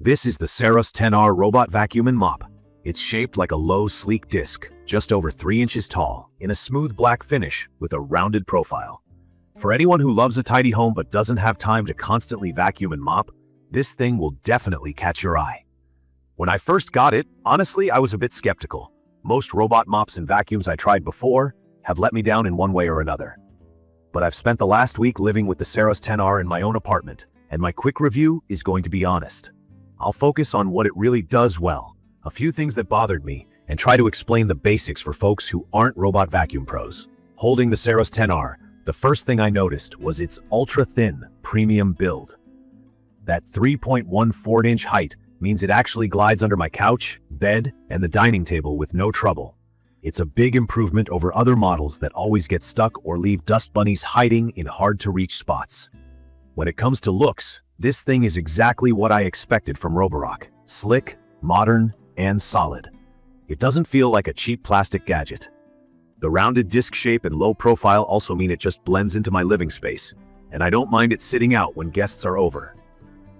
This is the Saros 10R Robot Vacuum and Mop. It's shaped like a low, sleek disc, just over 3 inches tall, in a smooth black finish with a rounded profile. For anyone who loves a tidy home but doesn't have time to constantly vacuum and mop, this thing will definitely catch your eye. When I first got it, honestly, I was a bit skeptical. Most robot mops and vacuums I tried before have let me down in one way or another. But I've spent the last week living with the Saros 10R in my own apartment, and my quick review is going to be honest. I'll focus on what it really does well, a few things that bothered me, and try to explain the basics for folks who aren't robot vacuum pros. Holding the Saros 10R, the first thing I noticed was its ultra-thin, premium build. That 3.14-inch height means it actually glides under my couch, bed, and the dining table with no trouble. It's a big improvement over other models that always get stuck or leave dust bunnies hiding in hard-to-reach spots. When it comes to looks, this thing is exactly what I expected from Roborock. Slick, modern, and solid. It doesn't feel like a cheap plastic gadget. The rounded disc shape and low profile also mean it just blends into my living space, and I don't mind it sitting out when guests are over.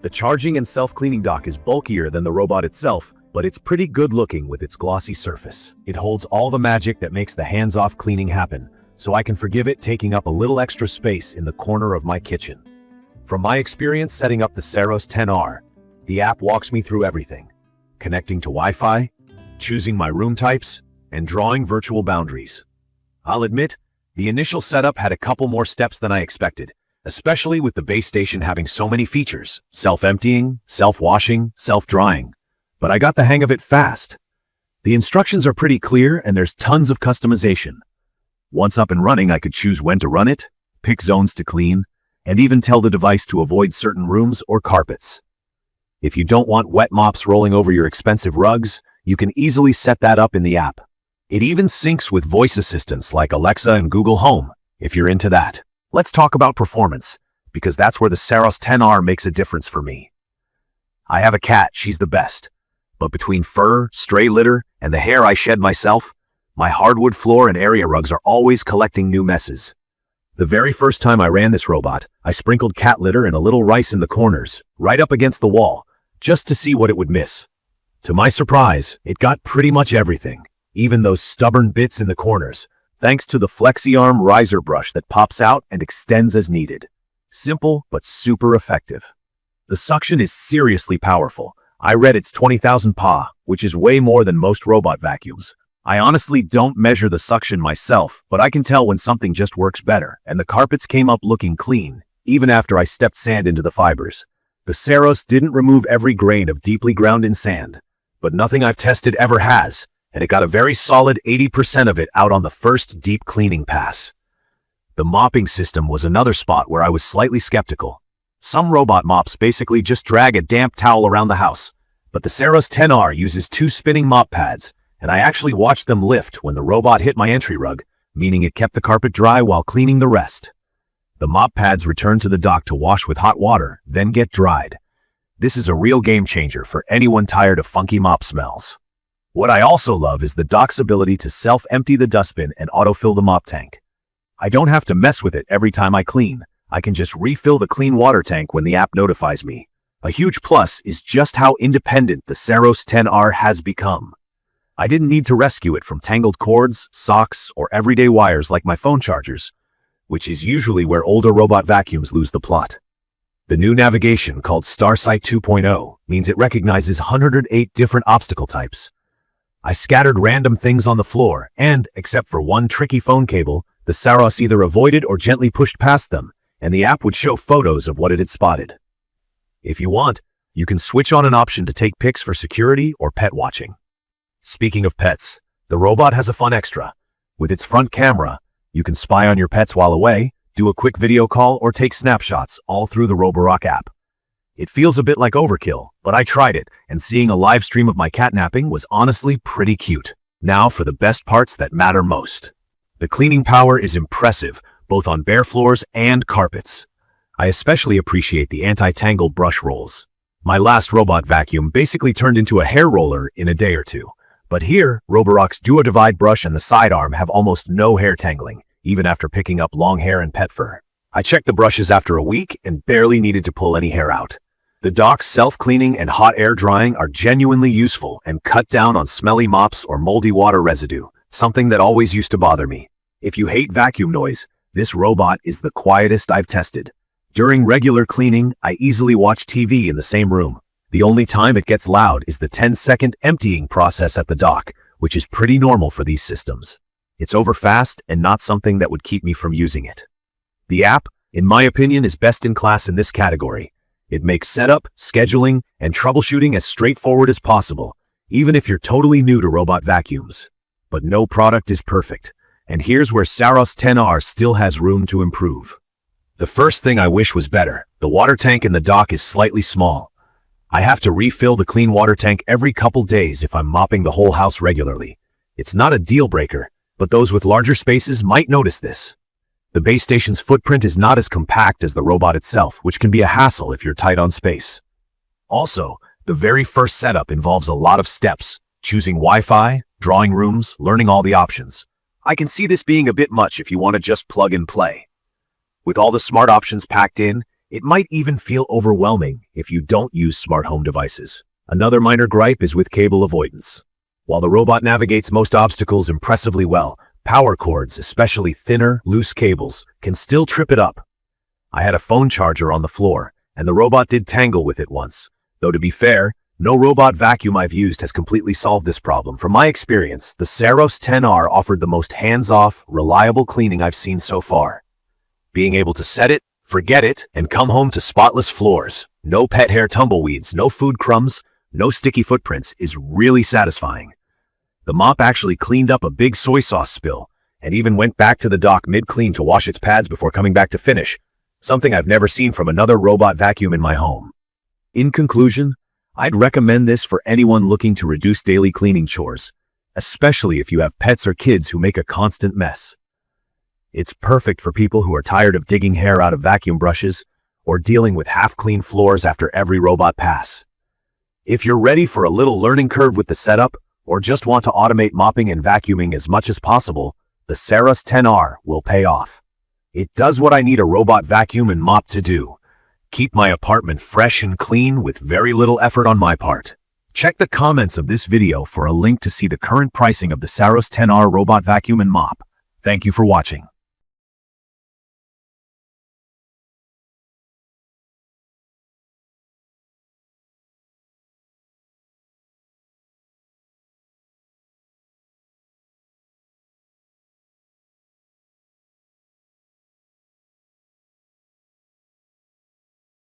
The charging and self-cleaning dock is bulkier than the robot itself, but it's pretty good looking with its glossy surface. It holds all the magic that makes the hands-off cleaning happen, so I can forgive it taking up a little extra space in the corner of my kitchen. From my experience setting up the Saros 10R, the app walks me through everything. Connecting to Wi-Fi, choosing my room types, and drawing virtual boundaries. I'll admit, the initial setup had a couple more steps than I expected, especially with the base station having so many features: self-emptying, self-washing, self-drying. But I got the hang of it fast. The instructions are pretty clear and there's tons of customization. Once up and running, I could choose when to run it, pick zones to clean, and even tell the device to avoid certain rooms or carpets. If you don't want wet mops rolling over your expensive rugs, you can easily set that up in the app. It even syncs with voice assistants like Alexa and Google Home, if you're into that. Let's talk about performance, because that's where the Saros 10R makes a difference for me. I have a cat, she's the best. But between fur, stray litter, and the hair I shed myself, my hardwood floor and area rugs are always collecting new messes. The very first time I ran this robot, I sprinkled cat litter and a little rice in the corners, right up against the wall, just to see what it would miss. To my surprise, it got pretty much everything, even those stubborn bits in the corners, thanks to the FlexiArm Riser brush that pops out and extends as needed. Simple, but super effective. The suction is seriously powerful. I read it's 20,000 PA, which is way more than most robot vacuums. I honestly don't measure the suction myself, but I can tell when something just works better, and the carpets came up looking clean, even after I stepped sand into the fibers. The Saros didn't remove every grain of deeply ground in sand, but nothing I've tested ever has, and it got a very solid 80% of it out on the first deep cleaning pass. The mopping system was another spot where I was slightly skeptical. Some robot mops basically just drag a damp towel around the house, but the Saros 10R uses 2 spinning mop pads, and I actually watched them lift when the robot hit my entry rug, meaning it kept the carpet dry while cleaning the rest. The mop pads return to the dock to wash with hot water, then get dried. This is a real game changer for anyone tired of funky mop smells. What I also love is the dock's ability to self-empty the dustbin and autofill the mop tank. I don't have to mess with it every time I clean. I can just refill the clean water tank when the app notifies me. A huge plus is just how independent the Saros 10R has become. I didn't need to rescue it from tangled cords, socks, or everyday wires like my phone chargers, which is usually where older robot vacuums lose the plot. The new navigation, called StarSight 2.0, means it recognizes 108 different obstacle types. I scattered random things on the floor, and, except for one tricky phone cable, the Saros either avoided or gently pushed past them, and the app would show photos of what it had spotted. If you want, you can switch on an option to take pics for security or pet watching. Speaking of pets, the robot has a fun extra. With its front camera, you can spy on your pets while away, do a quick video call, or take snapshots all through the Roborock app. It feels a bit like overkill, but I tried it, and seeing a live stream of my cat napping was honestly pretty cute. Now for the best parts that matter most. The cleaning power is impressive, both on bare floors and carpets. I especially appreciate the anti-tangle brush rolls. My last robot vacuum basically turned into a hair roller in a day or two. But here, Roborock's Duo Divide brush and the sidearm have almost no hair tangling, even after picking up long hair and pet fur. I checked the brushes after a week and barely needed to pull any hair out. The dock's self-cleaning and hot air drying are genuinely useful and cut down on smelly mops or moldy water residue, something that always used to bother me. If you hate vacuum noise, this robot is the quietest I've tested. During regular cleaning, I easily watch TV in the same room. The only time it gets loud is the 10-second emptying process at the dock, which is pretty normal for these systems. It's overfast and not something that would keep me from using it. The app, in my opinion, is best in class in this category. It makes setup, scheduling, and troubleshooting as straightforward as possible, even if you're totally new to robot vacuums. But no product is perfect, and here's where Saros 10R still has room to improve. The first thing I wish was better. The water tank in the dock is slightly small. I have to refill the clean water tank every couple days if I'm mopping the whole house regularly. It's not a deal breaker, but those with larger spaces might notice this. The base station's footprint is not as compact as the robot itself, which can be a hassle if you're tight on space. Also, the very first setup involves a lot of steps, choosing Wi-Fi, drawing rooms, learning all the options. I can see this being a bit much if you want to just plug and play. With all the smart options packed in, it might even feel overwhelming if you don't use smart home devices. Another minor gripe is with cable avoidance. While the robot navigates most obstacles impressively well, power cords, especially thinner, loose cables, can still trip it up. I had a phone charger on the floor, and the robot did tangle with it once. Though to be fair, no robot vacuum I've used has completely solved this problem. From my experience, the Saros 10R offered the most hands-off, reliable cleaning I've seen so far. Being able to set it, forget it, and come home to spotless floors, no pet hair tumbleweeds, no food crumbs, no sticky footprints is really satisfying. The mop actually cleaned up a big soy sauce spill, and even went back to the dock mid-clean to wash its pads before coming back to finish, something I've never seen from another robot vacuum in my home. In conclusion, I'd recommend this for anyone looking to reduce daily cleaning chores, especially if you have pets or kids who make a constant mess. It's perfect for people who are tired of digging hair out of vacuum brushes or dealing with half-clean floors after every robot pass. If you're ready for a little learning curve with the setup, or just want to automate mopping and vacuuming as much as possible, the Saros 10R will pay off. It does what I need a robot vacuum and mop to do: keep my apartment fresh and clean with very little effort on my part. Check the comments of this video for a link to see the current pricing of the Saros 10R robot vacuum and mop. Thank you for watching.